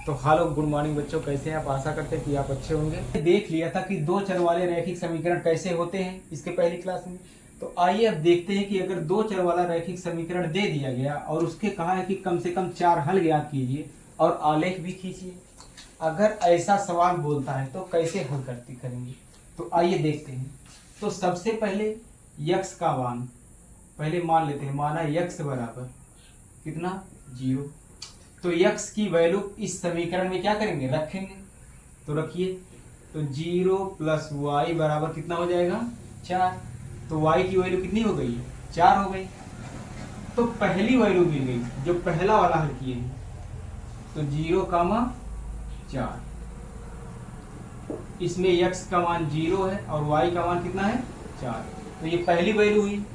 तो hello good morning बच्चों, कैसे हैं आप। आशा करते हैं कि आप अच्छे होंगे। देख लिया था कि दो चर वाले रैखिक समीकरण कैसे होते हैं इसके पहली क्लास में। तो आइए अब देखते हैं कि अगर दो चर वाला रैखिक समीकरण दे दिया गया और उसके कहा है कि कम से कम 4 हल ज्ञात कीजिए और आलेख भी खींचिए। अगर ऐसा सवाल बोलता है तो कैसे हल करेंगे, तो आइए देखते हैं। तो सबसे पहले यक्स का मान पहले मान लेते हैं। माना यक्स बराबर कितना 0। तो यक्स की वैल्यू इस समीकरण में क्या करेंगे, रखेंगे। तो रखिए, तो 0 प्लस वाई बराबर कितना हो जाएगा 4। तो वाई की वैल्यू कितनी हो गई, 4 हो गई। तो पहली वैल्यू मिल गई जो पहला वाला हल किए हैं। तो 0, 4, इसमें यक्स का मान 0 है और वाई का मान कितना है 4। तो ये पहली वैल्यू हुई।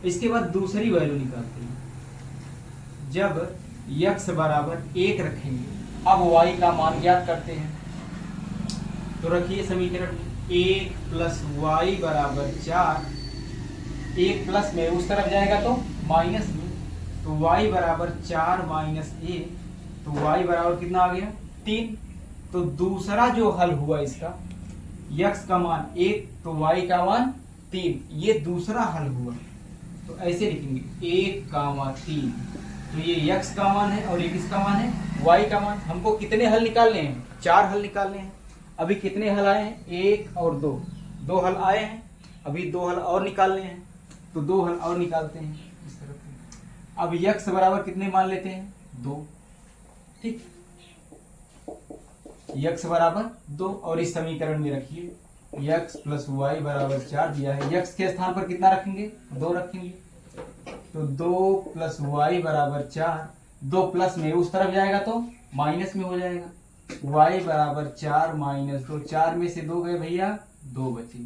इसके बाद दूसरी वैल्यू निकालते हैं। जब यक्स बराबर 1 रखेंगे, अब वाई का मान ज्ञात करते हैं। तो रखिए समीकरण में 1 प्लस वाई बराबर 4। 1 प्लस में उस तरफ जाएगा तो माइनस में, तो वाई बराबर 4 माइनस 1। तो वाई बराबर कितना आ गया 3। तो दूसरा जो हल हुआ इसका, यक्स का मान 1 तो वाई का मान 3, ये दूसरा हल हुआ। तो ऐसे लिखेंगे 1, 3। तो ये यक्स का मान है और ये किसका मान है, वाई का मान। हमको कितने हल निकालने हैं, 4 हल निकालने हैं। अभी कितने हल आए हैं, 1 और 2, 2 हल आए हैं। अभी 2 हल और निकालने हैं, तो 2 हल और निकालते हैं इस तरफ से। अब यक्स बराबर कितने मान लेते हैं, 2। ठीक, यक्स बराबर 2 और इस समीकरण में रखिए यक्स प्लस वाई बराबर 4 दिया है। यक्स के स्थान पर कितना रखेंगे, 2 रखेंगे। तो 2 प्लस वाई बराबर 4। 2 प्लस में उस तरफ जाएगा तो माइनस में हो जाएगा। y बराबर 4 माइनस 2, 4 में से 2 गए भैया, 2 बचे।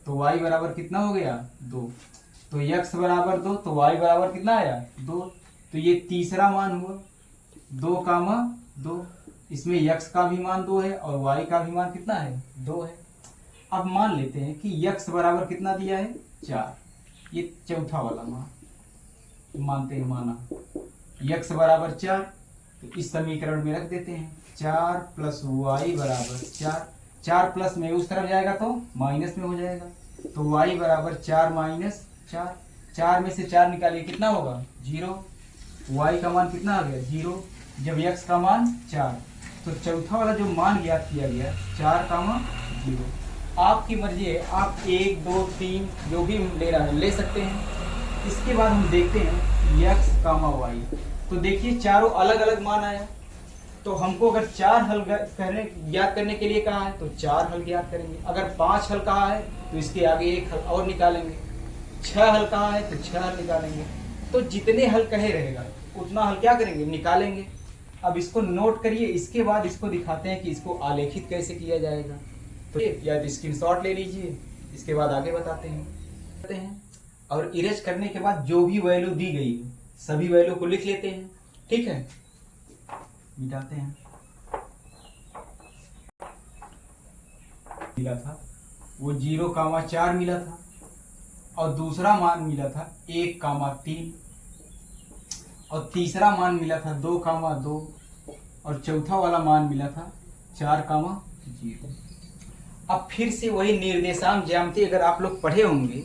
तो y बराबर कितना हो गया 2। तो x बराबर 2 तो y बराबर कितना आया 2। तो ये तीसरा मान हुआ 2, 2। इसमें x का भी मान 2 है और y का भी मान कितना है 2 है। अब मान लेते हैं कि x बराबर कितना दिया है 4, ये चौथा वाला मान मानते हैं। माना x बराबर 4, तो इस समीकरण में रख देते हैं 4 प्लस वाई बराबर 4। 4 प्लस में उस तरफ जाएगा तो माइनस में हो जाएगा। तो y बराबर 4 माइनस 4। 4 में से 4 निकालिए कितना होगा 0। y का मान कितना आ गया 0। जब x का मान 4, तो चौथा वाला जो मान ज्ञात किया गया 4, 0। आपकी मर्जी है, आप 1, 2, 3 जो भी ले रहा है ले सकते हैं। इसके बाद हम देखते हैं x, y। तो देखिए चारों अलग अलग मान आया। तो हमको अगर 4 हल ज्ञात करने के लिए कहा है तो 4 हल ज्ञात करेंगे। अगर 5 हल कहा है तो इसके आगे 1 हल और निकालेंगे। 6 हल कहा है तो 6 हल निकालेंगे। तो जितने हल कहे रहेगा उतना हल क्या करेंगे, निकालेंगे। अब इसको नोट करिए, इसके बाद इसको दिखाते हैं कि इसको आलेखित कैसे किया जाएगा। तो या स्क्रीनशॉट ले लीजिए, इसके बाद आगे बताते हैं। और इरेज करने के बाद जो भी वैल्यू दी गई है सभी वैल्यू को लिख लेते हैं। ठीक है, मिटाते हैं। मिला था वो 0, 4 मिला था और दूसरा मान मिला था 1, 3 और तीसरा मान मिला था 2, 2 और चौथा वाला मान मिला था 4, 0। अब फिर से वही निर्देशांक ज्यामिति अगर आप लोग पढ़े होंगे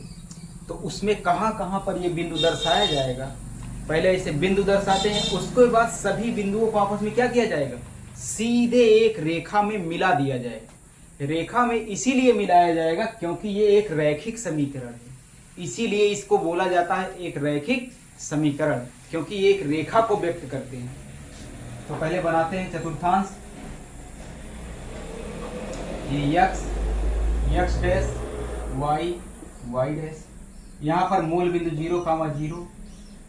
तो उसमें कहाँ कहाँ पर ये बिंदु दर्शाया जाएगा। पहले ऐसे बिंदु दर्शाते हैं, उसके बाद सभी बिंदुओं को आपस में क्या किया जाएगा, सीधे एक रेखा में मिला दिया जाएगा। रेखा में इसीलिए मिलाया जाएगा क्योंकि ये एक रैखिक समीकरण है, इसीलिए इसको बोला जाता है एक रैखिक समीकरण, क्योंकि ये एक रेखा को व्यक्त करते हैं। तो पहले बनाते हैं चतुर्थांश। ये यक्स डैश, वाई डैश। यहाँ पर मूल बिंदु 0, 0,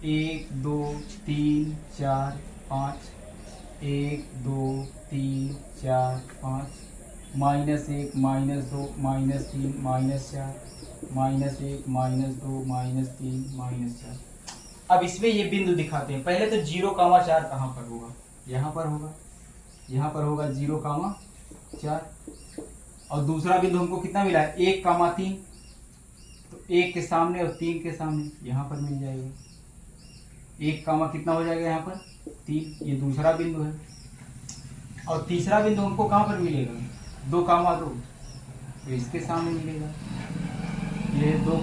1, 2, 3, 4, 5, 1, 2, 3, 4, 5, -1, -2, -3, -4, -1, -2, -3, -4। अब इसमें ये बिंदु दिखाते हैं। पहले तो 0, 4 कहाँ पर होगा, यहाँ पर होगा। यहाँ पर होगा 0, 4 और दूसरा बिंदु हमको कितना मिला है 1, 3। तो 1 के सामने और 3 के सामने यहाँ पर मिल जाएगा। 1 कितना हो जाएगा यहाँ पर 3, ये दूसरा बिंदु है। और तीसरा बिंदु हमको कहाँ पर मिलेगा, 2, 2, तो इसके सामने मिलेगा, ये 2,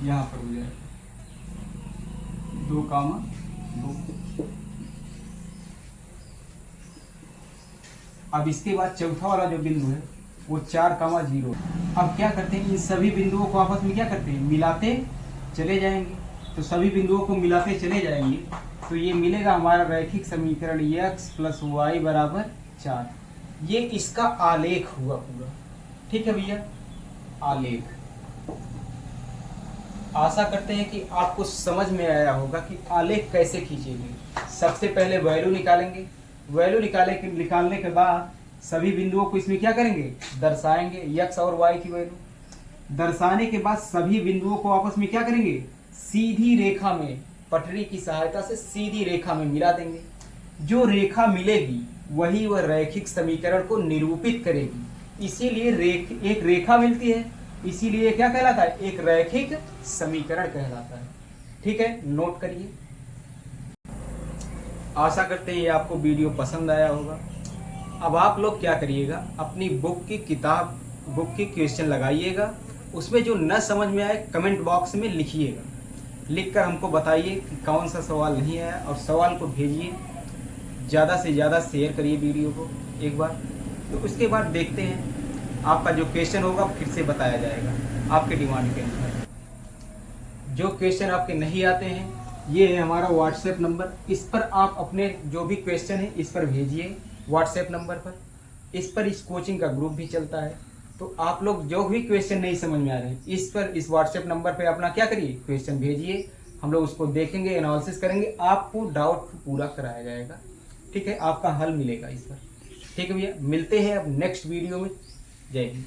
यहाँ पर हो जाएगा 2, 2। अब इसके बाद चौथा वाला जो बिंदु है वो 4, 0। अब क्या करते हैं, इन सभी बिंदुओं को आपस में क्या करते हैं, मिलाते चले जाएंगे। तो सभी बिंदुओं को मिलाते चले जाएंगे तो ये मिलेगा हमारा रैखिक समीकरण x + y = 4। ये इसका आलेख हुआ पूरा। ठीक है भैया, आलेख। आशा करते हैं कि आपको समझ में आया होगा कि आलेख कैसे खींचेंगे। सबसे पहले वैल्यू निकालेंगे, वैल्यू निकालने के बाद सभी बिंदुओं को इसमें क्या करेंगे, दर्शाएंगे, x और y की वैल्यू दर्शाने के बाद सभी बिंदुओं को आपस में क्या करेंगे, सीधी रेखा में, पटरी की सहायता से सीधी रेखा में मिला देंगे। जो रेखा मिलेगी वही वह रैखिक समीकरण को निरूपित करेगी। इसीलिए एक रेखा मिलती है, इसीलिए क्या कहलाता है, एक रैखिक समीकरण कहलाता है। ठीक है, नोट करिए। आशा करते हैं ये आपको वीडियो पसंद आया होगा। अब आप लोग क्या करिएगा, अपनी बुक की क्वेश्चन लगाइएगा, उसमें जो न समझ में आए कमेंट बॉक्स में लिखिएगा, लिखकर हमको बताइए कि कौन सा सवाल नहीं आया, और सवाल को भेजिए। ज़्यादा से ज़्यादा शेयर करिए वीडियो को एक बार। तो उसके बाद देखते हैं आपका जो क्वेश्चन होगा फिर से बताया जाएगा आपके डिमांड के अनुसार। जो क्वेश्चन आपके नहीं आते हैं, ये है हमारा व्हाट्सएप नंबर, इस पर आप अपने जो भी क्वेश्चन है इस पर भेजिए व्हाट्सएप नंबर पर। इस पर इस कोचिंग का ग्रुप भी चलता है, तो आप लोग जो भी क्वेश्चन नहीं समझ में आ रहे हैं इस व्हाट्सएप नंबर पे अपना क्या करिए, क्वेश्चन भेजिए। हम लोग उसको देखेंगे, एनालिसिस करेंगे, आपको डाउट पूरा कराया जाएगा। ठीक है, आपका हल मिलेगा इस पर। ठीक है भैया, मिलते हैं अब नेक्स्ट वीडियो में। जय हिंद।